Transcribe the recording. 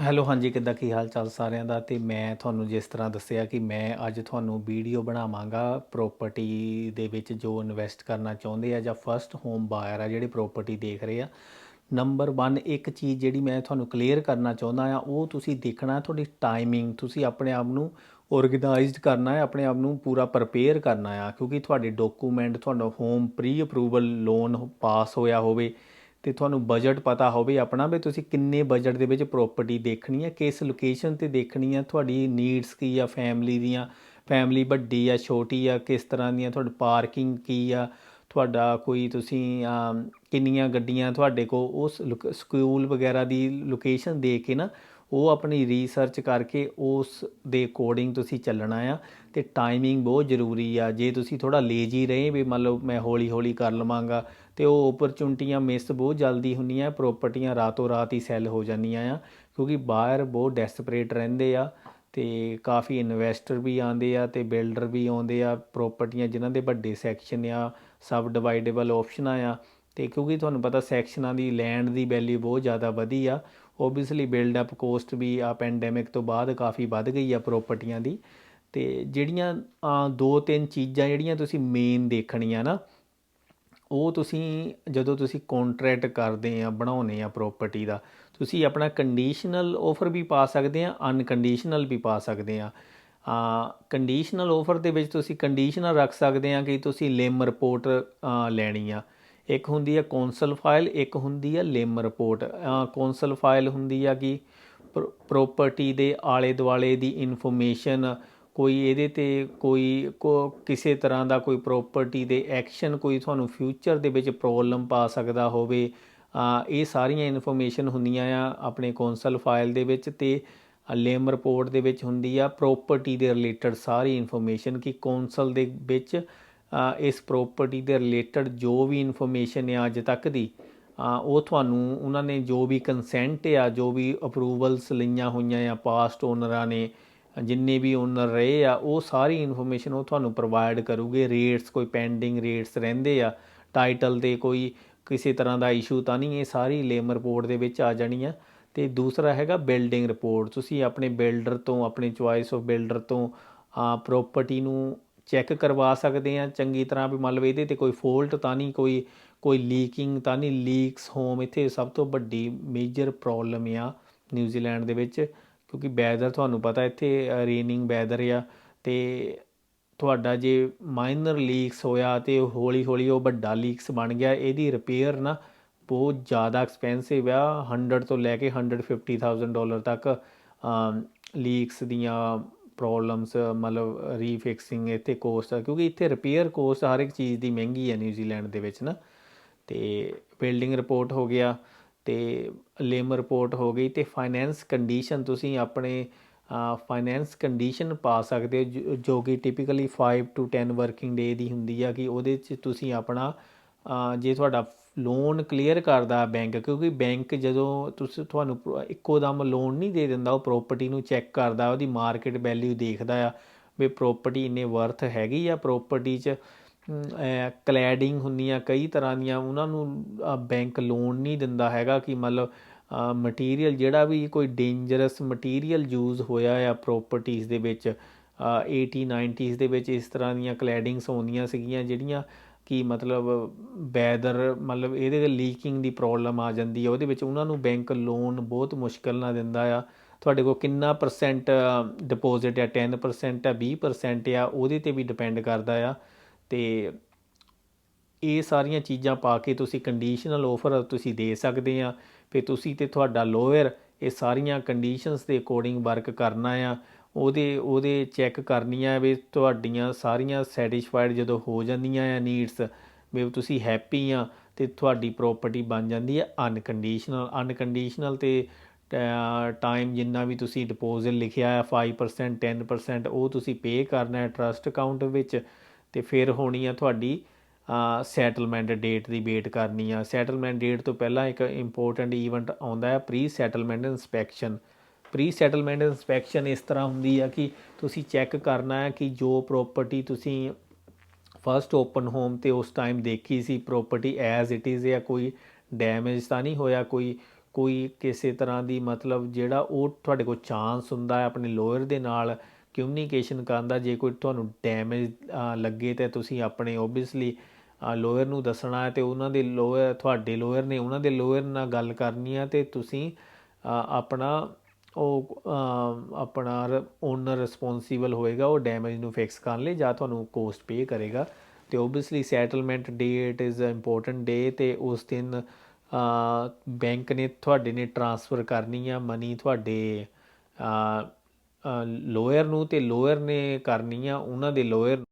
Hello ਹਾਂਜੀ ਕਿੱਦਾਂ ਕੀ ਹਾਲ ਚਾਲ ਸਾਰਿਆਂ ਦਾ। ਅਤੇ ਮੈਂ ਤੁਹਾਨੂੰ ਜਿਸ ਤਰ੍ਹਾਂ ਦੱਸਿਆ ਕਿ ਮੈਂ ਅੱਜ ਤੁਹਾਨੂੰ ਵੀਡੀਓ ਬਣਾਵਾਂਗਾ ਪ੍ਰੋਪਰਟੀ ਦੇ ਵਿੱਚ ਜੋ ਇਨਵੈਸਟ ਕਰਨਾ ਚਾਹੁੰਦੇ ਆ ਜਾਂ ਫਸਟ ਹੋਮ ਬਾਇਰ ਆ ਜਿਹੜੇ ਪ੍ਰੋਪਰਟੀ ਦੇਖ ਰਹੇ ਆ। ਨੰਬਰ 1 ਇੱਕ ਚੀਜ਼ ਜਿਹੜੀ ਮੈਂ ਤੁਹਾਨੂੰ ਕਲੀਅਰ ਕਰਨਾ ਚਾਹੁੰਦਾ ਆ ਉਹ ਤੁਸੀਂ ਦੇਖਣਾ ਤੁਹਾਡੀ ਟਾਈਮਿੰਗ। ਤੁਸੀਂ ਆਪਣੇ ਆਪ ਨੂੰ ਔਰਗੇਨਾਈਜ਼ਡ ਕਰਨਾ ਹੈ, ਆਪਣੇ ਆਪ ਨੂੰ ਪੂਰਾ ਪ੍ਰਪੇਅਰ ਕਰਨਾ ਆ, ਕਿਉਂਕਿ ਤੁਹਾਡੇ ਡਾਕੂਮੈਂਟ ਤੁਹਾਡਾ ਹੋਮ ਪ੍ਰੀ ਅਪਰੂਵਲ ਲੋਨ ਪਾਸ ਹੋਇਆ ਹੋਵੇ ਅਤੇ ਤੁਹਾਨੂੰ ਬਜਟ ਪਤਾ ਹੋਵੇ ਆਪਣਾ ਵੀ ਤੁਸੀਂ ਕਿੰਨੇ ਬਜਟ ਦੇ ਵਿੱਚ ਪ੍ਰੋਪਰਟੀ ਦੇਖਣੀ ਹੈ, ਕਿਸ ਲੋਕੇਸ਼ਨ 'ਤੇ ਦੇਖਣੀ ਹੈ, ਤੁਹਾਡੀ ਨੀਡਸ ਕੀ ਆ, ਫੈਮਿਲੀ ਵੱਡੀ ਆ ਛੋਟੀ ਆ, ਕਿਸ ਤਰ੍ਹਾਂ ਦੀਆਂ, ਤੁਹਾਡੀ ਪਾਰਕਿੰਗ ਕੀ ਆ, ਤੁਹਾਡਾ ਕੋਈ ਤੁਸੀਂ ਕਿੰਨੀਆਂ ਗੱਡੀਆਂ ਤੁਹਾਡੇ ਕੋਲ, ਉਸ ਸਕੂਲ ਵਗੈਰਾ ਦੀ ਲੋਕੇਸ਼ਨ ਦੇਖ ਕੇ ਨਾ ਉਹ ਆਪਣੀ ਰੀਸਰਚ ਕਰਕੇ ਉਸ ਦੇ ਅਕੋਰਡਿੰਗ ਤੁਸੀਂ ਚੱਲਣਾ ਆ। ਅਤੇ ਟਾਈਮਿੰਗ ਬਹੁਤ ਜ਼ਰੂਰੀ ਆ। ਜੇ ਤੁਸੀਂ ਥੋੜ੍ਹਾ ਲੇਜੀ ਰਹੇ ਵੀ ਮੰਨ ਲਓ ਮੈਂ ਹੌਲੀ ਹੌਲੀ ਕਰ ਲਵਾਂਗਾ ਅਤੇ ਉਹ ਓਪਰਚੁਨਿਟੀਆਂ ਮਿਸ ਬਹੁਤ ਜਲਦੀ ਹੁੰਦੀਆਂ, ਪ੍ਰੋਪਰਟੀਆਂ ਰਾਤੋਂ ਰਾਤ ਹੀ ਸੈੱਲ ਹੋ ਜਾਂਦੀਆਂ ਆ, ਕਿਉਂਕਿ ਬਾਹਰ ਬਹੁਤ ਡੈਸਪਰੇਟ ਰਹਿੰਦੇ ਆ ਅਤੇ ਕਾਫੀ ਇਨਵੈਸਟਰ ਵੀ ਆਉਂਦੇ ਆ ਅਤੇ ਬਿਲਡਰ ਵੀ ਆਉਂਦੇ ਆ। ਪ੍ਰੋਪਰਟੀਆਂ ਜਿਨ੍ਹਾਂ ਦੇ ਵੱਡੇ ਸੈਕਸ਼ਨ ਆ, ਸਬ ਡਿਵਾਈਡੇਬਲ ਆਪਸ਼ਨਾਂ ਆ, ਅਤੇ ਕਿਉਂਕਿ ਤੁਹਾਨੂੰ ਪਤਾ ਸੈਕਸ਼ਨਾਂ ਦੀ ਲੈਂਡ ਦੀ ਵੈਲਿਊ ਬਹੁਤ ਜ਼ਿਆਦਾ ਵਧੀ ਆ। ਓਬਵੀਅਸਲੀ ਬਿਲਡਅਪ ਕੋਸਟ ਵੀ ਆ ਪੈਂਡੈਮਿਕ ਤੋਂ ਬਾਅਦ ਕਾਫੀ ਵੱਧ ਗਈ ਆ ਪ੍ਰੋਪਰਟੀਆਂ ਦੀ। ਅਤੇ ਜਿਹੜੀਆਂ 2-3 ਚੀਜ਼ਾਂ ਜਿਹੜੀਆਂ ਤੁਸੀਂ ਮੇਨ ਦੇਖਣੀਆਂ ਨਾ, ਉਹ ਤੁਸੀਂ ਜਦੋਂ ਤੁਸੀਂ ਕੋਂਟਰੈਕਟ ਕਰਦੇ ਆ ਬਣਾਉਂਦੇ ਆ ਪ੍ਰੋਪਰਟੀ ਦਾ, ਤੁਸੀਂ ਆਪਣਾ ਕੰਡੀਸ਼ਨਲ ਆਫਰ ਵੀ ਪਾ ਸਕਦੇ ਆ, ਅਨਕੰਡੀਸ਼ਨਲ ਵੀ ਪਾ ਸਕਦੇ ਆ। ਕੰਡੀਸ਼ਨਲ ਆਫਰ ਦੇ ਵਿੱਚ ਤੁਸੀਂ ਕੰਡੀਸ਼ਨਲ ਰੱਖ ਸਕਦੇ ਆ ਕਿ ਤੁਸੀਂ ਲਿਮ ਰਿਪੋਰਟ ਲੈਣੀ ਆ। ਇੱਕ ਹੁੰਦੀ ਆ ਕੌਂਸਲ ਫਾਈਲ, ਇੱਕ ਹੁੰਦੀ ਆ ਲਿਮ ਰਿਪੋਰਟ। ਕੌਂਸਲ ਫਾਈਲ ਹੁੰਦੀ ਆ ਕਿ ਪ੍ਰੋਪਰਟੀ ਦੇ ਆਲੇ ਦੁਆਲੇ ਦੀ ਇਨਫੋਰਮੇਸ਼ਨ, ਕੋਈ ਇਹਦੇ 'ਤੇ ਕਿਸੇ ਤਰ੍ਹਾਂ ਦਾ ਕੋਈ ਪ੍ਰੋਪਰਟੀ ਦੇ ਐਕਸ਼ਨ ਕੋਈ ਤੁਹਾਨੂੰ ਫਿਊਚਰ ਦੇ ਵਿੱਚ ਪ੍ਰੋਬਲਮ ਪਾ ਸਕਦਾ ਹੋਵੇ, ਇਹ ਸਾਰੀਆਂ ਇਨਫੋਰਮੇਸ਼ਨ ਹੁੰਦੀਆਂ ਆ ਆਪਣੇ ਕੌਂਸਲ ਫਾਈਲ ਦੇ ਵਿੱਚ। ਅਤੇ ਲਿਮ ਰਿਪੋਰਟ ਦੇ ਵਿੱਚ ਹੁੰਦੀ ਆ ਪ੍ਰੋਪਰਟੀ ਦੇ ਰਿਲੇਟਡ ਸਾਰੀ ਇਨਫੋਰਮੇਸ਼ਨ ਕਿ ਕੌਂਸਲ ਦੇ ਵਿੱਚ ਇਸ ਪ੍ਰੋਪਰਟੀ ਦੇ ਰਿਲੇਟਡ ਜੋ ਵੀ ਇਨਫੋਰਮੇਸ਼ਨ ਆ ਅੱਜ ਤੱਕ ਦੀ, ਉਹ ਤੁਹਾਨੂੰ ਉਹਨਾਂ ਨੇ ਜੋ ਵੀ ਕੰਸੈਂਟ ਆ, ਜੋ ਵੀ ਅਪਰੂਵਲਸ ਲਈਆਂ ਹੋਈਆਂ ਆ ਪਾਸਟ ਓਨਰਾਂ ਨੇ, ਜਿੰਨੇ ਵੀ ਓਨਰ ਰਹੇ ਆ, ਉਹ ਸਾਰੀ ਇਨਫੋਰਮੇਸ਼ਨ ਉਹ ਤੁਹਾਨੂੰ ਪ੍ਰੋਵਾਈਡ ਕਰੂਗੇ। ਰੇਟਸ ਕੋਈ ਪੈਂਡਿੰਗ ਰੇਟਸ ਰਹਿੰਦੇ ਆ, ਟਾਈਟਲ 'ਤੇ ਕੋਈ ਕਿਸੇ ਤਰ੍ਹਾਂ ਦਾ ਇਸ਼ੂ ਤਾਂ ਨਹੀਂ, ਇਹ ਸਾਰੀ ਲਿਮ ਰਿਪੋਰਟ ਦੇ ਵਿੱਚ ਆ ਜਾਣੀ ਆ। ਅਤੇ ਦੂਸਰਾ ਹੈਗਾ ਬਿਲਡਿੰਗ ਰਿਪੋਰਟ। ਤੁਸੀਂ ਆਪਣੇ ਬਿਲਡਰ ਤੋਂ, ਆਪਣੀ ਚੋਇਸ ਆਫ ਬਿਲਡਰ ਤੋਂ ਪ੍ਰੋਪਰਟੀ ਨੂੰ ਚੈੱਕ ਕਰਵਾ ਸਕਦੇ ਆ ਚੰਗੀ ਤਰ੍ਹਾਂ ਵੀ ਮੰਨ ਲਓ ਇਹਦੇ 'ਤੇ ਕੋਈ ਫੋਲਟ ਤਾਂ ਨਹੀਂ, ਕੋਈ ਲੀਕਿੰਗ ਤਾਂ ਨਹੀਂ। ਲੀਕਸ ਹੋਮ ਇੱਥੇ ਸਭ ਤੋਂ ਵੱਡੀ ਮੇਜਰ ਪ੍ਰੋਬਲਮ ਆ ਨਿਊਜ਼ੀਲੈਂਡ ਦੇ ਵਿੱਚ, ਕਿਉਂਕਿ ਵੈਦਰ ਤੁਹਾਨੂੰ ਪਤਾ ਇੱਥੇ ਰੇਨਿੰਗ ਵੈਦਰ ਆ, ਅਤੇ ਤੁਹਾਡਾ ਜੇ ਮਾਈਨਰ ਲੀਕਸ ਹੋਇਆ ਅਤੇ ਹੌਲੀ ਹੌਲੀ ਉਹ ਵੱਡਾ ਲੀਕਸ ਬਣ ਗਿਆ, ਇਹਦੀ ਰਿਪੇਅਰ ਨਾ ਬਹੁਤ ਜ਼ਿਆਦਾ ਐਕਸਪੈਂਸਿਵ ਆ। 100 ਤੋਂ ਲੈ ਕੇ $150,000 ਤੱਕ ਲੀਕਸ ਦੀਆਂ ਪ੍ਰੋਬਲਮਸ ਮਤਲਬ ਰੀਫਿਕਸਿੰਗ ਇੱਥੇ ਕੋਸਟ ਆ, ਕਿਉਂਕਿ ਇੱਥੇ ਰਿਪੇਅਰ ਕੋਸਟ ਹਰ ਇੱਕ ਚੀਜ਼ ਦੀ ਮਹਿੰਗੀ ਹੈ ਨਿਊਜ਼ੀਲੈਂਡ ਦੇ ਵਿੱਚ ਨਾ। ਅਤੇ ਬਿਲਡਿੰਗ ਰਿਪੋਰਟ ਹੋ ਗਿਆ ਅਤੇ ਲਿਮ ਰਿਪੋਰਟ ਹੋ ਗਈ। ਅਤੇ ਫਾਈਨੈਂਸ ਕੰਡੀਸ਼ਨ ਤੁਸੀਂ ਆਪਣੇ ਫਾਈਨੈਂਸ ਕੰਡੀਸ਼ਨ ਪਾ ਸਕਦੇ ਹੋ ਜੋ ਕਿ ਟਿਪੀਕਲੀ 5 to 10 ਵਰਕਿੰਗ ਡੇ ਦੀ ਹੁੰਦੀ ਆ, ਕਿ ਉਹਦੇ 'ਚ ਤੁਸੀਂ ਆਪਣਾ ਜੇ ਤੁਹਾਡਾ ਲੋਨ ਕਲੀਅਰ ਕਰਦਾ ਬੈਂਕ, ਕਿਉਂਕਿ ਬੈਂਕ ਜਦੋਂ ਤੁਹਾਨੂੰ ਇੱਕੋ ਦਮ ਲੋਨ ਨਹੀਂ ਦੇ ਦਿੰਦਾ, ਉਹ ਪ੍ਰੋਪਰਟੀ ਨੂੰ ਚੈੱਕ ਕਰਦਾ, ਉਹਦੀ ਮਾਰਕੀਟ ਵੈਲਿਊ ਦੇਖਦਾ ਆ ਵੀ ਪ੍ਰੋਪਰਟੀ ਇੰਨੇ ਵਰਥ ਹੈਗੀ ਆ। ਪ੍ਰੋਪਰਟੀ 'ਚ ਕਲੈਡਿੰਗ ਹੁੰਦੀਆਂ ਕਈ ਤਰ੍ਹਾਂ ਦੀਆਂ, ਉਹਨਾਂ ਨੂੰ ਬੈਂਕ ਲੋਨ ਨਹੀਂ ਦਿੰਦਾ ਹੈਗਾ ਕਿ ਮਤਲਬ ਮਟੀਰੀਅਲ ਜਿਹੜਾ ਵੀ ਕੋਈ ਡੇਂਜਰਸ ਮਟੀਰੀਅਲ ਯੂਜ਼ ਹੋਇਆ ਆ ਪ੍ਰੋਪਰਟੀਜ਼ ਦੇ ਵਿੱਚ 80-90s ਦੇ ਵਿੱਚ ਇਸ ਤਰ੍ਹਾਂ ਦੀਆਂ ਕਲੈਡਿੰਗਸ ਆਉਂਦੀਆਂ ਸੀਗੀਆਂ ਜਿਹੜੀਆਂ ਕਿ ਮਤਲਬ ਵੈਦਰ ਮਤਲਬ ਇਹਦੇ ਲੀਕਿੰਗ ਦੀ ਪ੍ਰੋਬਲਮ ਆ ਜਾਂਦੀ ਹੈ ਉਹਦੇ ਵਿੱਚ, ਉਹਨਾਂ ਨੂੰ ਬੈਂਕ ਲੋਨ ਬਹੁਤ ਮੁਸ਼ਕਿਲ ਨਾਲ ਦਿੰਦਾ ਆ। ਤੁਹਾਡੇ ਕੋਲ ਕਿੰਨਾ ਪਰਸੈਂਟ ਡਿਪੋਜ਼ਿਟ ਆ, 10% ਆ, 20% ਆ, ਉਹਦੇ 'ਤੇ ਵੀ ਡਿਪੈਂਡ ਕਰਦਾ ਆ। ਅਤੇ ਇਹ ਸਾਰੀਆਂ ਚੀਜ਼ਾਂ ਪਾ ਕੇ ਤੁਸੀਂ ਕੰਡੀਸ਼ਨਲ ਆਫਰ ਤੁਸੀਂ ਦੇ ਸਕਦੇ ਆ। ਫਿਰ ਤੁਸੀਂ ਅਤੇ ਤੁਹਾਡਾ ਲੋਅਰ ਇਹ ਸਾਰੀਆਂ ਕੰਡੀਸ਼ਨਸ ਦੇ ਅਕੋਰਡਿੰਗ ਵਰਕ ਕਰਨਾ ਆ। ਉਹਦੇ ਚੈੱਕ ਕਰਨੀਆਂ ਵੀ ਤੁਹਾਡੀਆਂ ਸਾਰੀਆਂ ਸੈਟਿਸਫਾਈਡ ਜਦੋਂ ਹੋ ਜਾਂਦੀਆਂ ਆ ਨੀਡਸ, ਵੀ ਤੁਸੀਂ ਹੈਪੀ ਆ, ਅਤੇ ਤੁਹਾਡੀ ਪ੍ਰੋਪਰਟੀ ਬਣ ਜਾਂਦੀ ਹੈ ਅਨਕੰਡੀਸ਼ਨਲ। ਅਤੇ ਟਾਈਮ ਜਿੰਨਾ ਵੀ ਤੁਸੀਂ ਡਿਪੋਜ਼ਿਟ ਲਿਖਿਆ ਆ 5% 10% ਉਹ ਤੁਸੀਂ ਪੇ ਕਰਨਾ ਹੈ ਟਰਸਟ ਅਕਾਊਂਟ ਵਿੱਚ। ਅਤੇ ਫਿਰ ਹੋਣੀ ਆ ਤੁਹਾਡੀ ਸੈਟਲਮੈਂਟ ਡੇਟ ਦੀ ਵੇਟ ਕਰਨੀ ਆ। ਸੈਟਲਮੈਂਟ ਡੇਟ ਤੋਂ ਪਹਿਲਾਂ ਇੱਕ ਇੰਪੋਰਟੈਂਟ ਈਵੈਂਟ ਆਉਂਦਾ ਹੈ pre settlement inspection. Pre settlement inspection ਇਸ ਤਰ੍ਹਾਂ ਹੁੰਦੀ ਆ ਕਿ ਤੁਸੀਂ ਚੈੱਕ ਕਰਨਾ ਹੈ ਕਿ ਜੋ ਪ੍ਰੋਪਰਟੀ ਤੁਸੀਂ ਫਸਟ ਓਪਨ ਹੋਮ 'ਤੇ ਉਸ ਟਾਈਮ ਦੇਖੀ ਸੀ ਪ੍ਰੋਪਰਟੀ ਐਜ਼ ਇਟ ਇਜ਼, ਜਾਂ ਕੋਈ ਡੈਮੇਜ ਤਾਂ ਨਹੀਂ ਹੋਇਆ, ਕੋਈ ਕਿਸੇ ਤਰ੍ਹਾਂ ਦੀ ਮਤਲਬ ਜਿਹੜਾ ਉਹ ਤੁਹਾਡੇ ਕੋਲ ਚਾਂਸ ਹੁੰਦਾ ਹੈ ਆਪਣੇ ਲੋਅਰ ਦੇ ਨਾਲ ਕਮਿਊਨੀਕੇਸ਼ਨ ਕਰਨ ਦਾ। ਜੇ ਕੋਈ ਤੁਹਾਨੂੰ ਡੈਮੇਜ ਲੱਗੇ ਤਾਂ ਤੁਸੀਂ ਆਪਣੇ ਓਬਵੀਅਸਲੀ ਲੋਅਰ ਨੂੰ ਦੱਸਣਾ ਹੈ, ਅਤੇ ਉਹਨਾਂ ਦੇ ਲੋਅਰ ਤੁਹਾਡੇ ਲੋਅਰ ਨੇ ਉਹਨਾਂ ਦੇ ਲੋਅਰ ਨਾਲ ਗੱਲ ਕਰਨੀ ਆ, ਅਤੇ ਤੁਸੀਂ ਆਪਣਾ ਆਪਣਾ ਓਨਰ ਰਿਸਪੋਂਸੀਬਲ ਹੋਏਗਾ ਉਹ ਡੈਮੇਜ ਨੂੰ ਫਿਕਸ ਕਰਨ ਲਈ, ਜਾਂ ਤੁਹਾਨੂੰ ਕੋਸਟ ਪੇ ਕਰੇਗਾ। ਅਤੇ obviously settlement date is important day, ਅਤੇ ਉਸ ਦਿਨ ਬੈਂਕ ਨੇ ਤੁਹਾਡੇ ਨੇ ਟਰਾਂਸਫਰ ਕਰਨੀ ਆ ਮਨੀ ਤੁਹਾਡੇ ਲੋਅਰ ਨੂੰ, ਅਤੇ ਲੋਅਰ ਨੇ ਕਰਨੀ ਆ ਉਹਨਾਂ ਦੇ ਲੋਅਰ